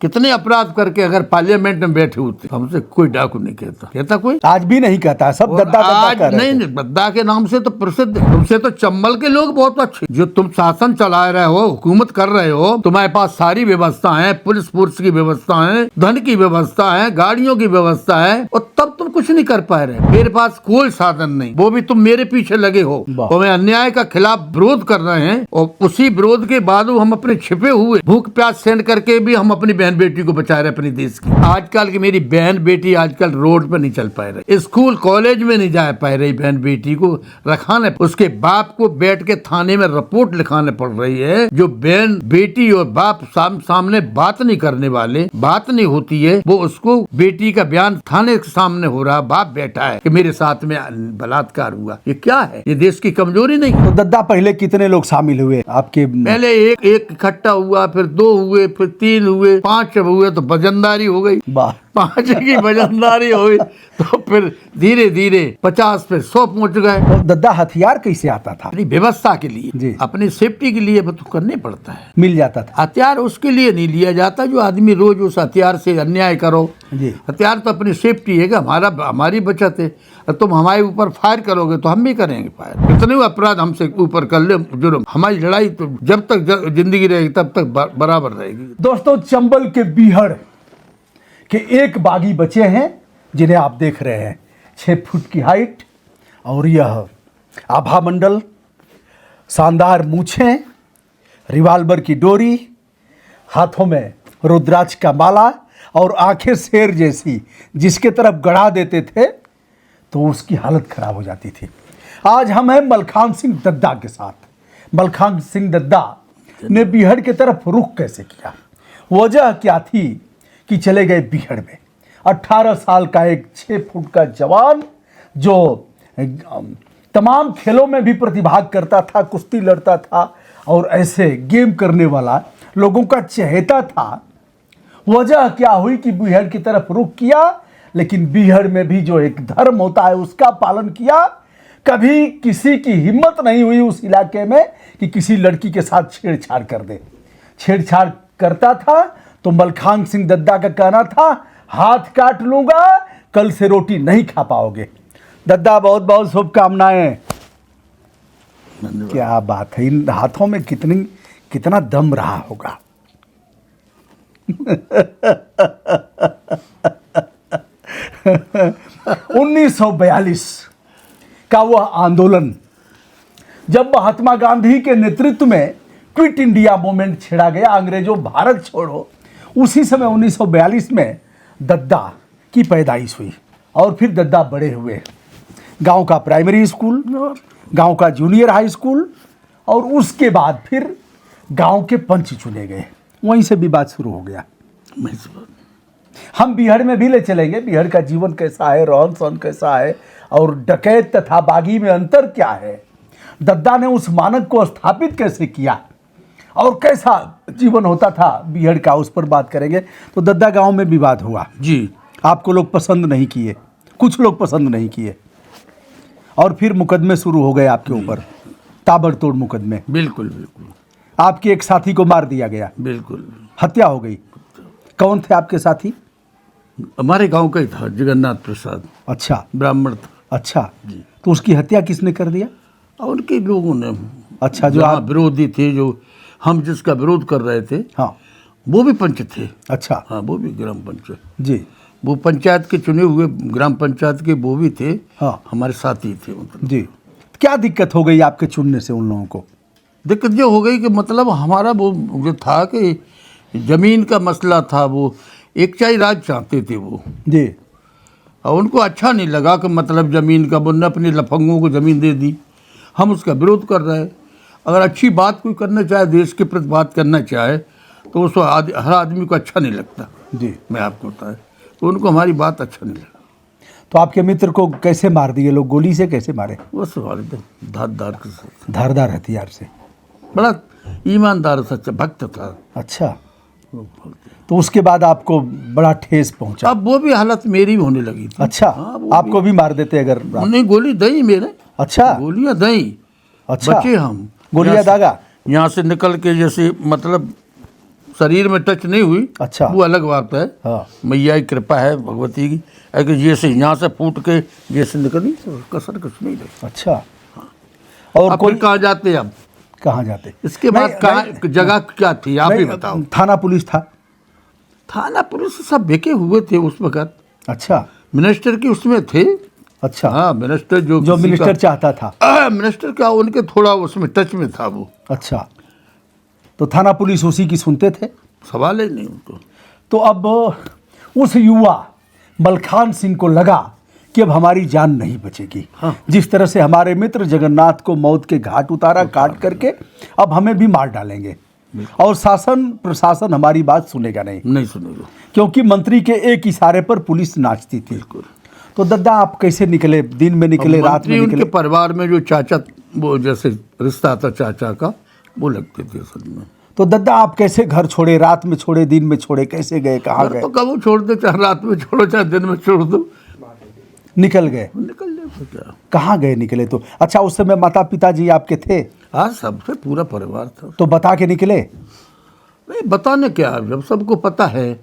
कितने अपराध करके अगर पार्लियामेंट में बैठे होते, हमसे कोई डाकू नहीं कहता कोई आज भी नहीं कहता, सब दद्दा दद्दा आज कर रहे नहीं, दद्दा के नाम से तो प्रसिद्ध है। तुमसे तो चंबल के लोग बहुत अच्छे, जो तुम शासन चला रहे हो, हुकूमत कर रहे हो, तुम्हारे पास सारी व्यवस्था है, पुलिस फोर्स की व्यवस्था है, धन की व्यवस्था है, गाड़ियों की व्यवस्था है, और तब तुम कुछ नहीं कर पा रहे। मेरे पास कोई साधन नहीं, वो भी तुम मेरे पीछे लगे हो, तुम्हें अन्याय का खिलाफ विरोध कर रहे हैं, और उसी विरोध के बाद हम अपने छिपे हुए भूख प्यास सहन करके भी हम अपनी बहन बेटी को बचा रहे अपने देश की। आजकल की मेरी बहन बेटी आजकल रोड पर नहीं चल पा रहे, स्कूल कॉलेज में नहीं जा पा रही, बहन बेटी को रखाने, उसके बाप को बैठ के थाने में रिपोर्ट लिखाने पड़ रही है। जो बहन बेटी और बाप सामने बात नहीं करने वाले, बात नहीं होती है, वो उसको बेटी का बयान थाने के सामने हो रहा, बाप बैठा है कि मेरे साथ में बलात्कार हुआ। ये क्या है? ये देश की कमजोरी नहीं? तो दद्दा पहले कितने लोग शामिल हुए आपके? पहले एक इकट्ठा हुआ, फिर 2 हुए, फिर 3 हुए, 5 हुए तो वजनदारी हो गई। 5 की वजनदारी हुई तो फिर धीरे धीरे 50 पे 100 पहुंच गए। तो दद्दा हथियार कैसे आता था? अपनी व्यवस्था के लिए, अपनी सेफ्टी के लिए तो करने पड़ता है, मिल जाता था। हथियार उसके लिए नहीं लिया जाता जो आदमी रोज उस हथियार से अन्याय करो। हथियार तो अपनी सेफ्टी है, हमारी बचत है। तुम हमारे ऊपर फायर करोगे तो हम भी करेंगे फायर। कितने अपराध हमसे ऊपर कर ले जुर्म, हमारी लड़ाई तो जब तक जिंदगी रहेगी तब तक बराबर रहेगी। दोस्तों, चंबल के बीहड़ के एक बागी बच्चे हैं जिन्हें आप देख रहे हैं, 6 फुट की हाइट, और यह आभा मंडल, शानदार मूछें, रिवाल्वर की डोरी, हाथों में रुद्राक्ष का माला और आंखें शेर जैसी, जिसके तरफ गड़ा देते थे तो उसकी हालत खराब हो जाती थी। आज हम हैं मलखान सिंह दद्दा के साथ। मलखान सिंह दद्दा ने बीहड़ की तरफ रुख कैसे किया, वजह क्या थी कि चले गए बीहड़ में। 18 साल का एक 6 फुट का जवान जो तमाम खेलों में भी प्रतिभाग करता था, कुश्ती लड़ता था और ऐसे गेम करने वाला लोगों का चहेता था। वजह क्या हुई कि बीहड़ की तरफ रुख किया, लेकिन बीहड़ में भी जो एक धर्म होता है उसका पालन किया। कभी किसी की हिम्मत नहीं हुई उस इलाके में कि किसी लड़की के साथ छेड़छाड़ कर दे। छेड़छाड़ करता था तो मलखान सिंह दद्दा का कहना था, हाथ काट लूंगा, कल से रोटी नहीं खा पाओगे। दद्दा, बहुत बहुत शुभकामनाएं। क्या बात है, इन हाथों में कितना दम रहा होगा। 1942 का वह आंदोलन, जब महात्मा गांधी के नेतृत्व में क्विट इंडिया मूवमेंट छेड़ा गया, अंग्रेजों भारत छोड़ो, उसी समय 1942 में दद्दा की पैदाइश हुई। और फिर दद्दा बड़े हुए, गांव का प्राइमरी स्कूल, गांव का जूनियर हाई स्कूल, और उसके बाद फिर गांव के पंच चुने गए। वहीं से भी बात शुरू हो गया। हम बीहड़ में भी ले चलेंगे, बीहड़ का जीवन कैसा है, रहन सहन कैसा है, और डकैत तथा बागी में अंतर क्या है, दद्दा ने उस मानक को स्थापित कैसे किया, और कैसा जीवन होता था बीहड़ का, उस पर बात करेंगे। तो दद्दा, गांव में विवाद हुआ जी, आपको लोग पसंद नहीं किए, कुछ लोग पसंद नहीं किए, और फिर मुकदमे शुरू हो गए आपके ऊपर, ताबड़तोड़ मुकदमे। बिल्कुल बिल्कुल। आपके एक साथी को मार दिया गया, बिल्कुल, हत्या हो गई। कौन थे आपके साथी? हमारे गांव का ही था, जगन्नाथ प्रसाद। अच्छा, ब्राह्मण था। अच्छा जी। तो उसकी हत्या किसने कर दिया? और उनके लोगों ने। अच्छा, जो आप विरोधी थे, जो हम जिसका विरोध कर रहे थे, हाँ, वो भी पंच थे। अच्छा, हाँ, वो भी ग्राम पंचायत जी, वो पंचायत के चुने हुए ग्राम पंचायत के वो भी थे। हाँ, हमारे साथी थे मतलब। जी। क्या दिक्कत हो गई आपके चुनने से उन लोगों को? दिक्कत ये हो गई कि मतलब हमारा वो जो था कि जमीन का मसला था, वो एकचाई राज चाहते थे वो जी, और उनको अच्छा नहीं लगा कि मतलब ज़मीन का, वो ने अपने लफंगों को ज़मीन दे दी। हम उसका विरोध कर रहे हैं। अगर अच्छी बात कोई करना चाहे, देश के प्रति बात करना चाहे, तो उसको हर आदमी को अच्छा नहीं लगता जी, मैं आपको बताया। तो उनको हमारी बात अच्छा नहीं लगा। तो आपके मित्र को कैसे मार दिए लोग? गोली से कैसे मारे? वो सवाल धारदार के साथ, धारदार हथियार से। बड़ा ईमानदार सच्चा भक्त था। अच्छा, तो उसके बाद आपको बड़ा ठेस पहुंचा। अब वो भी हालत मेरी भी होने लगी थी। अच्छा, आपको भी मार देते अगर? नहीं, गोली दई मेरे। अच्छा, गोलियां दई। अच्छा, बचे हम। गोलियां दागा? यहाँ से निकल के जैसे मतलब शरीर में टच नहीं हुई, अच्छा। वो अलग बात है। हाँ। मैया की कृपा है भगवती की, अगर जैसे यहाँ से फूट के जैसे निकली तो कसर कुछ नहीं रही। अच्छा। और अब कोई फिर कहाँ जाते अब? कहाँ जाते? इसके बाद कहाँ जगह क्या थी आप ही बताओ। थाना पुलिस था। थाना पुलिस सब बेके हुए थे उस वक्त। अच्छा। मिनिस्टर की उसमें थे। अच्छा। हाँ, मिनिस्टर जो जो मिनिस्टर चाहता था। मिनिस्टर क्या उनके थोड़ा उसमें टच में था वो। अच्छा, तो थाना पुलिस उसी की सुनते थे। सवाल ही नहीं उनको। तो अब उस युवा मलखान सिंह को लगा कि अब हमारी जान नहीं बचेगी। हाँ। जिस तरह से हमारे मित्र जगन्नाथ को मौत के घाट उतारा काट करके, अब हमें भी मार डालेंगे और शासन प्रशासन हमारी बात सुनेगा नहीं सुनेगा, क्योंकि मंत्री के एक इशारे पर पुलिस नाचती थी। तो दद्दा आप कैसे निकले? दिन में निकले, रात में उनके निकले? परिवार में जो चाचा, वो जैसे रिश्ता था चाचा का, वो लगते थे असल में। तो दद्दा आप कैसे घर छोड़े? रात में छोड़े, दिन में छोड़े, कैसे गए, कहाँ गए? तो कब छोड़ दे, चाहे रात में छोड़ो चाहे दिन में छोड़ दो, निकल गए। निकल जाए तो क्या। कहाँ गए निकले? तो अच्छा, उस समय माता पिताजी आपके थे? हाँ, सबसे पूरा परिवार था। तो बता के निकले? नहीं, बताने क्या, जब सबको पता है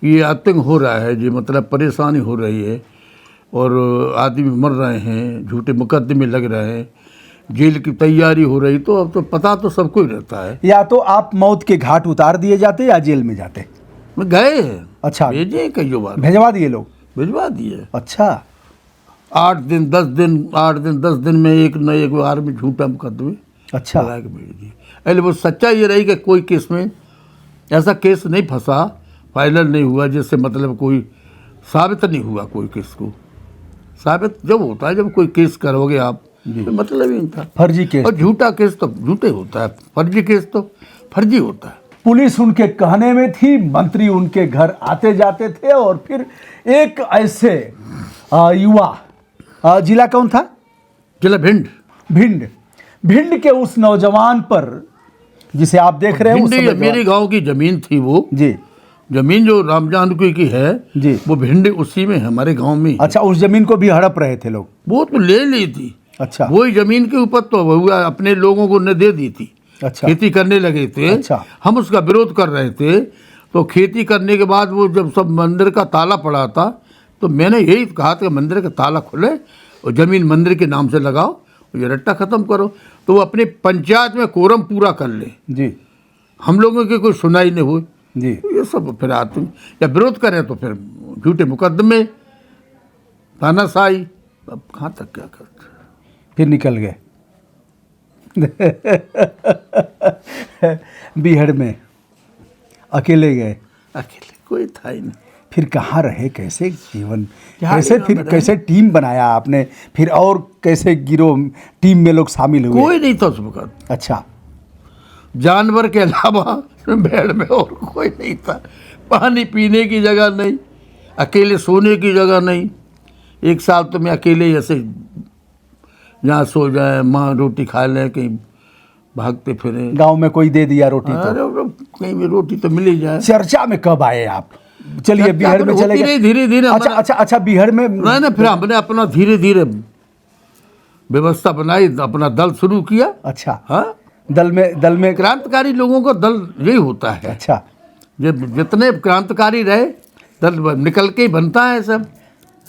ये आतंक हो रहा है, जी मतलब परेशानी हो रही है और आदमी मर रहे हैं, झूठे मुकदमे लग रहे हैं, जेल की तैयारी हो रही, तो अब तो पता तो सबको ही रहता है। या तो आप मौत के घाट उतार दिए जाते या जेल में जाते? मैं गए हैं। अच्छा। भेजे कई बार, भेजवा दिए लोग? भिजवा दिए। अच्छा। 8 दिन 10 दिन में एक न एक बार में झूठा मुकदमे अच्छा। लगा के भेज दिए। अरे वो सच्चाई ये रही कि कोई केस में ऐसा केस नहीं फंसा, फाइनल नहीं हुआ, जिससे मतलब कोई साबित नहीं हुआ। कोई केस को साबित जब होता है, जब कोई केस करोगे आप, तो मतलब ही नहीं था। फर्जी केस। और झूठा केस तो झूठे होता है, फर्जी केस तो फर्जी होता है। पुलिस उनके कहने में थी, मंत्री उनके घर आते जाते थे, और फिर एक ऐसे युवा, जिला कौन था? जिला भिंड। भिंड। भिंड के उस नौजवान पर, जिसे आप देख रहे हैं, उस भिंड समय मेरे गांव की जमीन थी वो। जी। जमीन जो राम जानकी की है जी। वो भिंड उसी में है, हमारे गांव में। अच्छा, उस जमीन को भी हड़प रहे थे लोग? वो तो ले ली थी। अच्छा। वही जमीन के ऊपर तो हुआ, अपने लोगों को न दे दी थी। अच्छा। खेती करने लगे थे। अच्छा। हम उसका विरोध कर रहे थे, तो खेती करने के बाद वो जब सब मंदिर का ताला पड़ा था, तो मैंने यही कहा था कि मंदिर का ताला खुले और जमीन मंदिर के नाम से लगाओ, ये रट्टा खत्म करो। तो वो अपने पंचायत में कोरम पूरा कर ले। जी। हम लोगों की कोई सुनाई नहीं हुई। जी। ये सब फिर आते या विरोध करें तो फिर झूठे मुकदमे, तानाशाही, अब कहाँ तक क्या करते। फिर निकल गए बीहड़ में, अकेले गए? अकेले कोई था ही नहीं। फिर कहाँ रहे, कैसे जीवन, यहाँ कैसे नहीं फिर रहे। कैसे टीम बनाया आपने फिर, और कैसे गिरोह टीम में लोग शामिल हुए? कोई नहीं था उस वक्त, अच्छा। जानवर के अलावा भेड़ में और कोई नहीं था। पानी पीने की जगह नहीं, अकेले सोने की जगह नहीं। एक साल तो मैं अकेले ऐसे जहाँ सो जाए, माँ रोटी खा लें, कहीं भागते फिरे। गांव में कोई दे दिया रोटी? तो अरे कहीं भी रोटी तो मिल ही जाए। चर्चा में कब आए आप? चलिए, चर्चा बिहार में होती चले गए। रही धीरे धीरे। अच्छा हमारा- अच्छा अच्छा, बिहार में नहीं, फिर हमने अपना धीरे धीरे व्यवस्था बनाई, अपना दल शुरू किया। अच्छा। हाँ, दल में क्रांतिकारी लोगों का दल यही होता है। अच्छा। जितने क्रांतिकारी रहे, दल निकल के ही बनता है सब,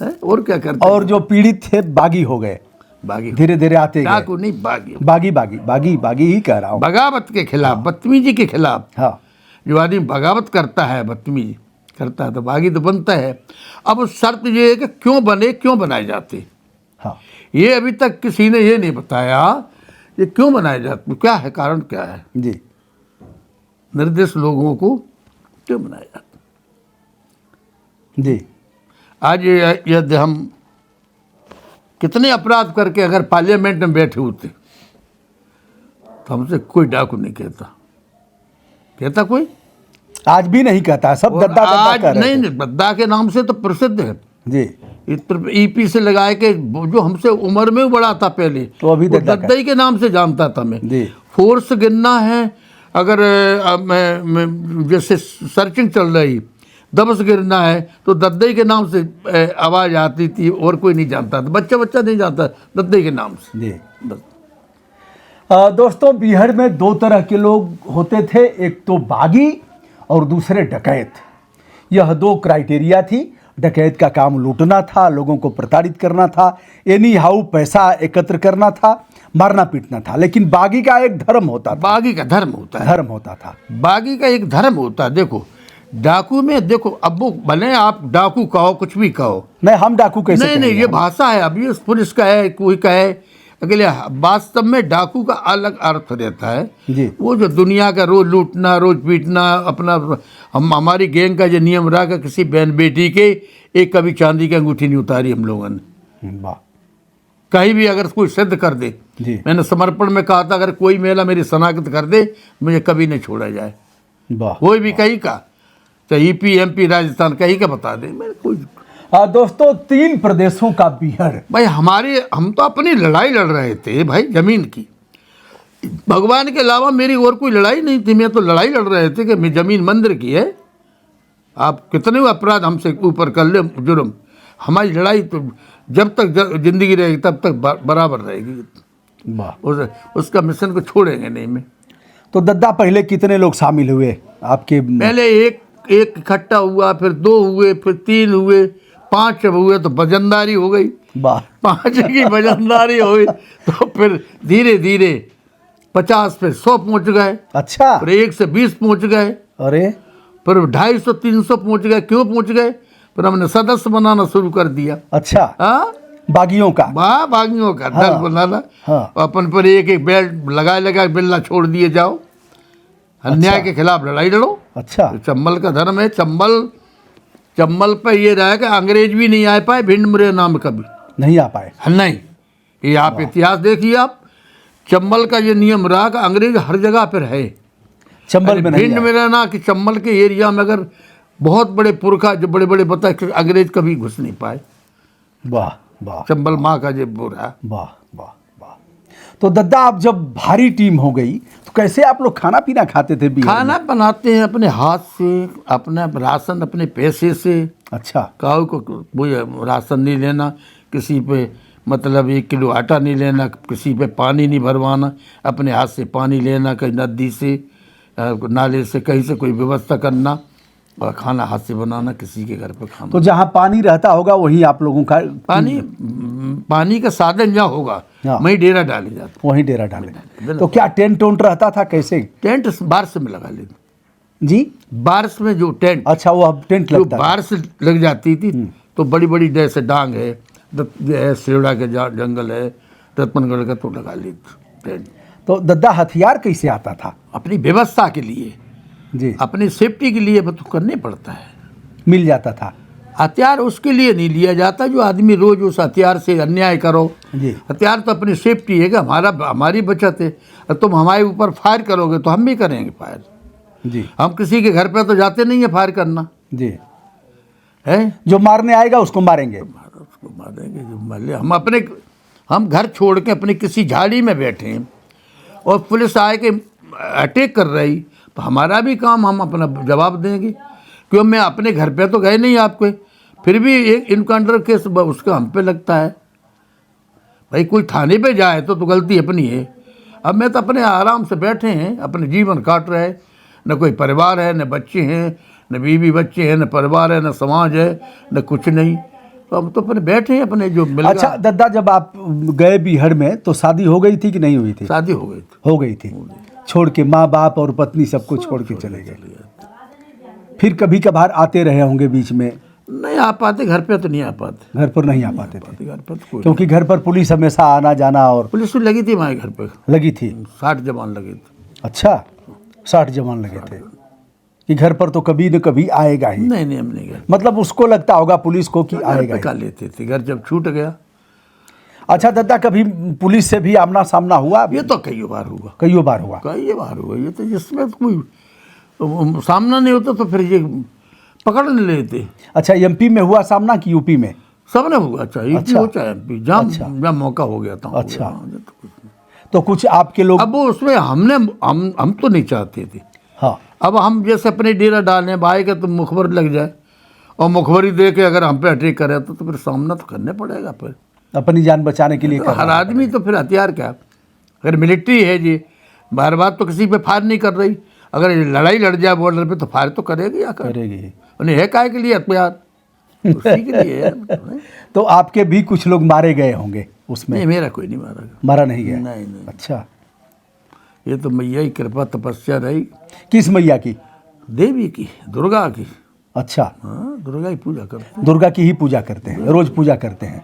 है? और क्या करते। और जो पीड़ित थे बागी हो गए, बागी धीरे धीरे आते गए। डाकू नहीं, बागी। बागी बागी बागी बागी ही कह रहा हूँ। बगावत के खिलाफ, बदतमीजी के खिलाफ। हाँ। जो आदमी बगावत करता है, बदतमीजी करता है, तो बागी तो बनता है। अब उस शर्त ये है कि क्यों बने, क्यों बनाए जाते, हाँ। ये अभी तक किसी ने ये नहीं बताया ये क्यों बनाए जाते, क्या है, कारण क्या है। जी। निर्देश लोगों को क्यों बनाए जाते। जी। आज यदि हम कितने अपराध करके अगर पार्लियामेंट में बैठे होते, तो हमसे कोई डाकू नहीं कहता कोई। आज भी नहीं कहता, सब और दद्दा दद्दा आज कह रहे थे। नहीं, दद्दा के नाम से तो प्रसिद्ध है। जी। ईपी से लगाए के जो हमसे उम्र में बड़ा था पहले, तो अभी वो दद्दा दद्दा ही के नाम से जानता था मैं। जी। फोर्स गिनना है, अगर मैं जैसे सर्चिंग चल रही, दबस गिरना है, तो दद्दई के नाम से आवाज़ आती थी, और कोई नहीं जानता था। बच्चा नहीं जानता, दद्दई के नाम से। जी। बस। दोस्तों, बिहार में दो तरह के लोग होते थे, एक तो बागी और दूसरे डकैत। यह दो क्राइटेरिया थी। डकैत का काम लूटना था, लोगों को प्रताड़ित करना था, एनी हाउ पैसा एकत्र करना था, मारना पीटना था। लेकिन बागी का एक धर्म होता था। बागी का धर्म होता है, धर्म होता था। बागी का एक धर्म होता है। देखो डाकू में, देखो अब वो भले आप डाकू कहो कुछ भी कहो, नहीं, हम डाकू कैसे नहीं नहीं कहेंगे? ये भाषा है। अब ये पुलिस का है, कोई का है, अगले वास्तव में डाकू का अलग अर्थ रहता है। जी। वो जो दुनिया का रोज लूटना, रोज पीटना, अपना हमारी गैंग का जो नियम रहा कि किसी बहन बेटी के एक कभी चांदी की अंगूठी नहीं उतारी हम लोगों ने। वाह। कहीं भी अगर कोई सिद्ध कर दे, जी। मैंने समर्पण में कहा था अगर कोई महिला मेरी शनाख्त कर दे मुझे कभी नहीं छोड़ा जाए। वाह। कोई भी कहीं का, चाहे ईपी एमपी राजस्थान कहीं का बता दे, मैं कोई। दोस्तों, 3 प्रदेशों का बीहड़। भाई हम तो अपनी लड़ाई लड़ रहे थे भाई जमीन की, भगवान के अलावा मेरी और कोई लड़ाई नहीं थी। मैं तो लड़ाई लड़ रहे थे कि जमीन मंदिर की है, आप कितने अपराध हमसे ऊपर कर ले जुर्म, हमारी लड़ाई तो जब तक जिंदगी रहेगी तब तक बराबर रहेगी। वाह। उसका मिशन को छोड़ेंगे नहीं। मैं तो दद्दा, पहले कितने लोग शामिल हुए आपके? पहले एक इकट्ठा हुआ, फिर 2 हुए, फिर 3 हुए, 5 जब हुए तो वजनदारी हो गई। वाह। 5 की वजनदारी हो गई तो फिर धीरे धीरे 50 पे 100 पहुंच गए, अच्छा। फिर 1 से 20 पहुंच गए, अरे, फिर 250 300 पहुंच गए। क्यों पहुंच गए? फिर हमने सदस्य बनाना शुरू कर दिया। अच्छा। हाँ, बागियों का। बागियों का दल बनाना। हाँ। अपन पर एक बेल्ट लगा बिल्ला छोड़ दिए जाओ, अन्याय के खिलाफ लड़ाई लड़ो। अच्छा। तो चंबल का धर्म है। चंबल पे ये रहा कि अंग्रेज भी नहीं आ पाए भिंड मुरे नाम कभी नहीं आ पाए। नहीं। ये आप इतिहास देखिए, आप चंबल का ये नियम रहा कि अंग्रेज हर जगह पर है, चंबल में नहीं भिंड में रहना कि चंबल के एरिया में अगर बहुत बड़े पुरखा जो बड़े बड़े बता अंग्रेज कभी घुस नहीं पाए। वाह वाह चंबल माँ का जो बुरा। वाह वाह वाह। तो दद्दा, आप जब भारी टीम हो गई तो कैसे आप लोग खाना पीना खाते थे बिहार में? खाना बनाते हैं अपने हाथ से, अपना राशन अपने पैसे से। अच्छा। काऊ को वो राशन नहीं लेना, किसी पे मतलब 1 किलो आटा नहीं लेना, किसी पे पानी नहीं भरवाना, अपने हाथ से पानी लेना, कहीं नदी से नाले से कहीं से कोई व्यवस्था करना, और खाना हाथ से बनाना, किसी के घर पे खाना। तो जहाँ पानी रहता होगा वहीं आप लोगों का पानी का साधन जहाँ होगा हाँ। वहीं डेरा डाले जाते। वहीं डेरा डाले। तो क्या टेंट वेंट रहता था कैसे? टेंट बारिश में लगा लेते जी। बारिश में जो टेंट, अच्छा, वो अब टेंट जो लगता था। बारिश लग जाती थी तो बड़ी बड़ी जैसे डांग है, सेवड़ा के जंगल है, रतनगढ़ का, तो लगा लेते टेंट। तो दद्दा, हथियार कैसे आता था? अपनी व्यवस्था के लिए, जी। अपनी सेफ्टी के लिए तो करने पड़ता है। मिल जाता था। हथियार उसके लिए नहीं लिया जाता जो आदमी रोज उस हथियार से अन्याय करो। जी। हथियार तो अपनी सेफ्टी है कि हमारी बचत है। और तुम हमारे ऊपर फायर करोगे तो हम भी करेंगे फायर। जी। हम किसी के घर पे तो जाते नहीं है फायर करना जी। है। जो मारने आएगा उसको मारेंगे। उसको मार देंगे जो मार ले। हम घर छोड़ के अपनी किसी झाड़ी में बैठे हैं और पुलिस आए के अटैक कर रही, तो हमारा भी काम, हम अपना जवाब देंगे। क्यों, मैं अपने घर पे तो गए नहीं आपके, फिर भी एक इनकाउंटर केस उसका हम पे लगता है। भाई कोई थाने पे जाए तो गलती अपनी है। अब मैं तो अपने आराम से बैठे हैं, अपने जीवन काट रहे हैं, न कोई परिवार है, न बच्चे हैं, न बीवी बच्चे हैं, न परिवार है, न समाज है, न कुछ नहीं। तो हम तो अपने बैठे हैं, अपने जो मिल अच्छा दद्दा, जब आप गए बिहार में तो शादी हो गई थी कि नहीं हुई थी? शादी हो गई थी। हो गई थी। छोड़ के माँ बाप और पत्नी सबको छोड़ के चले गए। फिर कभी कभार आते रहे होंगे बीच में? नहीं आ पाते, घर पे तो नहीं आ पाते। घर पर नहीं आ पाते थे घर पर तो कोई क्योंकि घर पर पुलिस हमेशा आना जाना और पुलिस तो लगी थी हमारे घर पे, लगी थी। 60 जवान लगे थे। अच्छा, 60 जवान लगे थे कि घर पर तो कभी न कभी आएगा ही। नहीं नहीं, हम नहीं गए। मतलब उसको लगता होगा पुलिस को कि आएगा का ही। लेते थे, घर जब छूट गया। अच्छा दद्दा, कभी पुलिस से भी आमना सामना हुआ? ये तो कई बार हुआ, कई बार हुआ। कई बार हुआ। ये तो जिसमें तो कोई सामना नहीं होता तो फिर ये पकड़ नहीं लेते। अच्छा, एमपी में हुआ सामना कि यूपी में? सब ने हुआ, चाहे अच्छा। हो चाहे एमपी, जहाँ अच्छा। जहाँ मौका हो गया था। अच्छा। तो कुछ आपके लोग? अब वो उसमें हम तो नहीं चाहते थे। हाँ। अब हम जैसे अपने डेरा डालने भाई का तो मुखबर लग जाए और मुखबरी दे के अगर हम पे अटैक करे तो फिर सामना तो करने पड़ेगा। फिर अपनी जान बचाने के लिए तो करना हर आदमी तो फिर हथियार क्या, अगर मिलिट्री है जी, बार बार तो किसी पे फायर नहीं कर रही, अगर ये लड़ाई लड़ जाए बॉर्डर पे तो फायर तो करेगी या करेगी। उन्हें है काहे के लिए हथियार, उसी के लिए है। तो आपके भी कुछ लोग मारे गए होंगे उसमें? नहीं, मेरा कोई नहीं मारा गया। मारा नहीं गया? नहीं नहीं, अच्छा, ये तो मैया की कृपा तपस्या रही। किस मैया की? देवी की, दुर्गा की। अच्छा, हाँ, दुर्गा की पूजा करते हैं, दुर्गा की ही पूजा करते हैं, रोज पूजा करते हैं।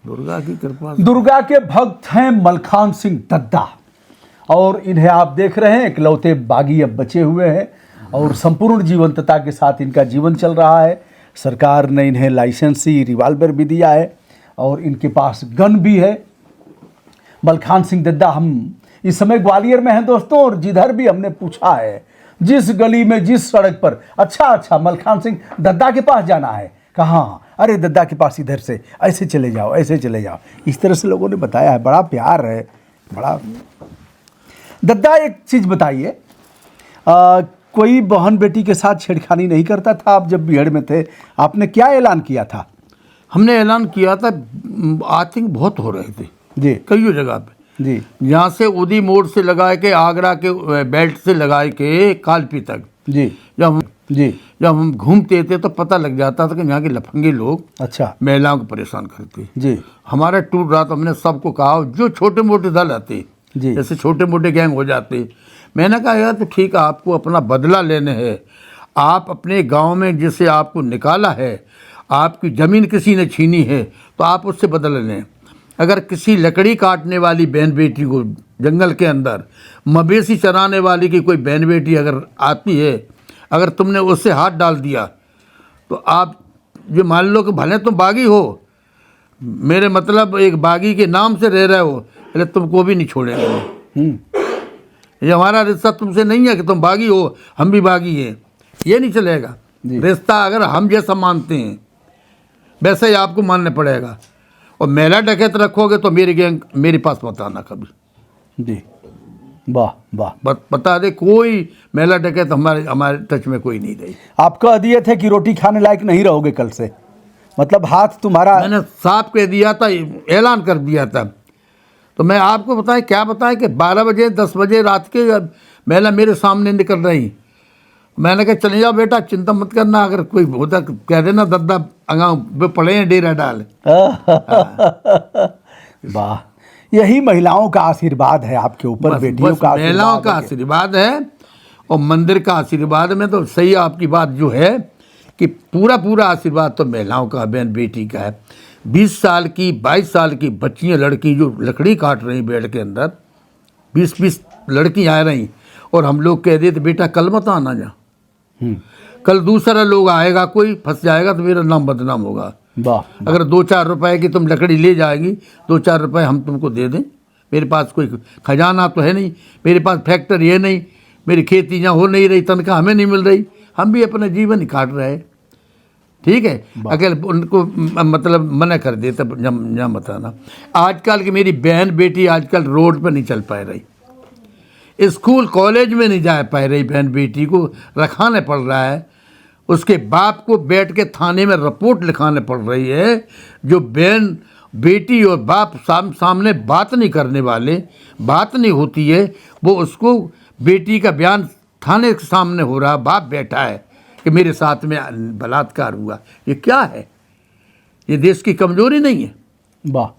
दुर्गा की कृपा से। दुर्गा के भक्त हैं मलखान सिंह दद्दा, और इन्हें आप देख रहे हैं इकलौते बागी अब बचे हुए हैं और संपूर्ण जीवंतता के साथ इनका जीवन चल रहा है। सरकार ने इन्हें लाइसेंसी रिवाल्वर भी दिया है और इनके पास गन भी है। मलखान सिंह दद्दा, हम इस समय ग्वालियर में हैं दोस्तों, और जिधर भी हमने पूछा है, जिस गली में जिस सड़क पर, अच्छा मलखान सिंह दद्दा के पास जाना है, कहाँ, अरे दद्दा के पास इधर से ऐसे चले जाओ, ऐसे चले जाओ, इस तरह से लोगों ने बताया है। बड़ा प्यार है, बड़ा। दद्दा, एक चीज़ बताइए, कोई बहन बेटी के साथ छेड़खानी नहीं करता था? आप जब बीहड़ में थे आपने क्या ऐलान किया था? हमने ऐलान किया था, आई थिंक बहुत हो रहे थे जी कई जगह पे जी यहाँ से उदी मोड़ से लगा के आगरा के बेल्ट से लगा के कालपी तक जी जब हम घूमते थे तो पता लग जाता था कि यहाँ के लफंगे लोग अच्छा महिलाओं को परेशान करते। जी हमारा टूर रहा तो हमने सबको कहा, जो छोटे मोटे दल आते जी जैसे छोटे मोटे गैंग हो जाते, मैंने कहा यार तो ठीक है, आपको अपना बदला लेने है। आप अपने गांव में जिसे आपको निकाला है, आपकी ज़मीन किसी ने छीनी है तो आप उससे बदला लें। अगर किसी लकड़ी काटने वाली बहन बेटी को जंगल के अंदर, मवेशी चराने वाली की कोई बहन बेटी अगर आती है, अगर तुमने उससे हाथ डाल दिया तो आप जो मान लो कि भले तुम बागी हो, मेरे मतलब एक बागी के नाम से रह रहे हो, अरे तुमको भी नहीं छोड़ेंगे। ये हमारा रिश्ता तुमसे नहीं है कि तुम बागी हो हम भी बागी हैं, ये नहीं चलेगा। रिश्ता अगर हम जैसा मानते हैं वैसे ही आपको मानना पड़ेगा। और मेला डकैत रखोगे तो मेरी गैंग मेरे पास मत आना कभी। जी, वाह वाह। बता दे, कोई मेला डकैत हमारे टच में कोई नहीं रही। आप कह दिए थे कि रोटी खाने लायक नहीं रहोगे कल से, मतलब हाथ तुम्हारा। मैंने साफ कह दिया था, ऐलान कर दिया था। तो मैं आपको बताएं क्या बताएं कि 12 बजे 10 बजे रात के महिला मेरे सामने निकल रही। मैंने कहा चले जाओ बेटा, चिंता मत करना, अगर कोई होता कह देना दद्दा अंगाव पड़े हैं डेरा डाल। वाह, यही महिलाओं का आशीर्वाद है आपके ऊपर, बेटियों का महिलाओं का आशीर्वाद है और मंदिर का आशीर्वाद में तो सही आपकी बात जो है कि पूरा आशीर्वाद तो महिलाओं का, बहन बेटी का है। 20 साल की 22 साल की बच्चियाँ लड़की जो लकड़ी काट रही बेड के अंदर, 20 लड़की आ रही और हम लोग कह देते बेटा कल मत आना जा, कल दूसरा लोग आएगा, कोई फंस जाएगा तो मेरा नाम बदनाम होगा। अगर 2-4 रुपए की तुम लकड़ी ले जाएगी, 2-4 रुपए हम तुमको दे दें, मेरे पास कोई खजाना तो है नहीं, मेरे पास फैक्ट्री है नहीं, मेरी खेती यहाँ हो नहीं रही, तनख्वाह हमें नहीं मिल रही, हम भी अपना जीवन काट रहे हैं, ठीक है। अगर उनको मतलब मना कर देता जहाँ बताना। आजकल की मेरी बहन बेटी आजकल रोड पर नहीं चल पा रही, स्कूल कॉलेज में नहीं जा पा रही, बहन बेटी को रखाने पड़ रहा है, उसके बाप को बैठ के थाने में रिपोर्ट लिखाने पड़ रही है। जो बहन बेटी और बाप सामने बात नहीं करने वाले, बात नहीं होती है, वो उसको बेटी का बयान थाने के सामने हो रहा, बाप बैठा है कि मेरे साथ में बलात्कार हुआ। ये क्या है? ये देश की कमजोरी नहीं है? वाह,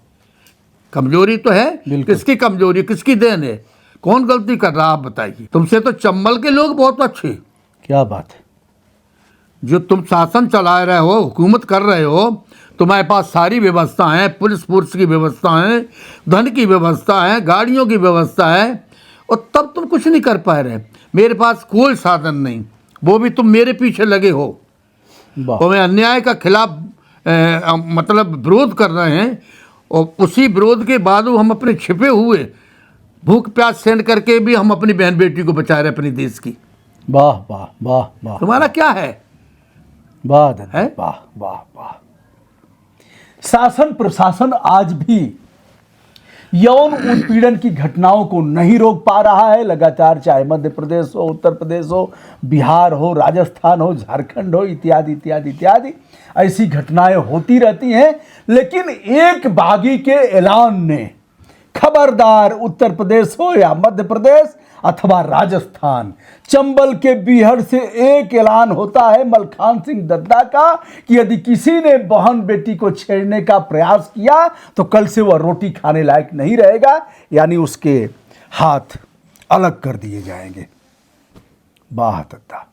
कमजोरी तो है। किसकी कमजोरी, किसकी देन है, कौन गलती कर रहा आप बताइए। तुमसे तो चंबल के लोग बहुत अच्छे। क्या बात है। जो तुम शासन चला रहे हो, हुकूमत कर रहे हो, तुम्हारे पास सारी व्यवस्था है, पुलिस फोर्स की व्यवस्था है, धन की व्यवस्था है, गाड़ियों की व्यवस्था है, और तब तुम कुछ नहीं कर पा रहे। मेरे पास कोई साधन नहीं, वो भी तुम मेरे पीछे लगे हो और मैं अन्याय का खिलाफ मतलब विरोध कर रहे हैं, और उसी विरोध के बाद हम अपने छिपे हुए भूख प्यास सहन करके भी हम अपनी बहन बेटी को बचा रहे अपने देश की। वाह वाह वाह वाह। तुम्हारा क्या है? वाह वाह वाह वाह। शासन प्रशासन आज भी यौन उत्पीड़न की घटनाओं को नहीं रोक पा रहा है लगातार, चाहे मध्य प्रदेश हो, उत्तर प्रदेश हो, बिहार हो, राजस्थान हो, झारखंड हो, इत्यादि इत्यादि इत्यादि ऐसी घटनाएं होती रहती हैं। लेकिन एक बागी के ऐलान ने, खबरदार उत्तर प्रदेश हो या मध्य प्रदेश, अथवा राजस्थान, चंबल के बीहड़ से एक ऐलान होता है मलखान सिंह दद्दा का कि यदि किसी ने बहन बेटी को छेड़ने का प्रयास किया तो कल से वह रोटी खाने लायक नहीं रहेगा, यानी उसके हाथ अलग कर दिए जाएंगे। वाह दद्दा।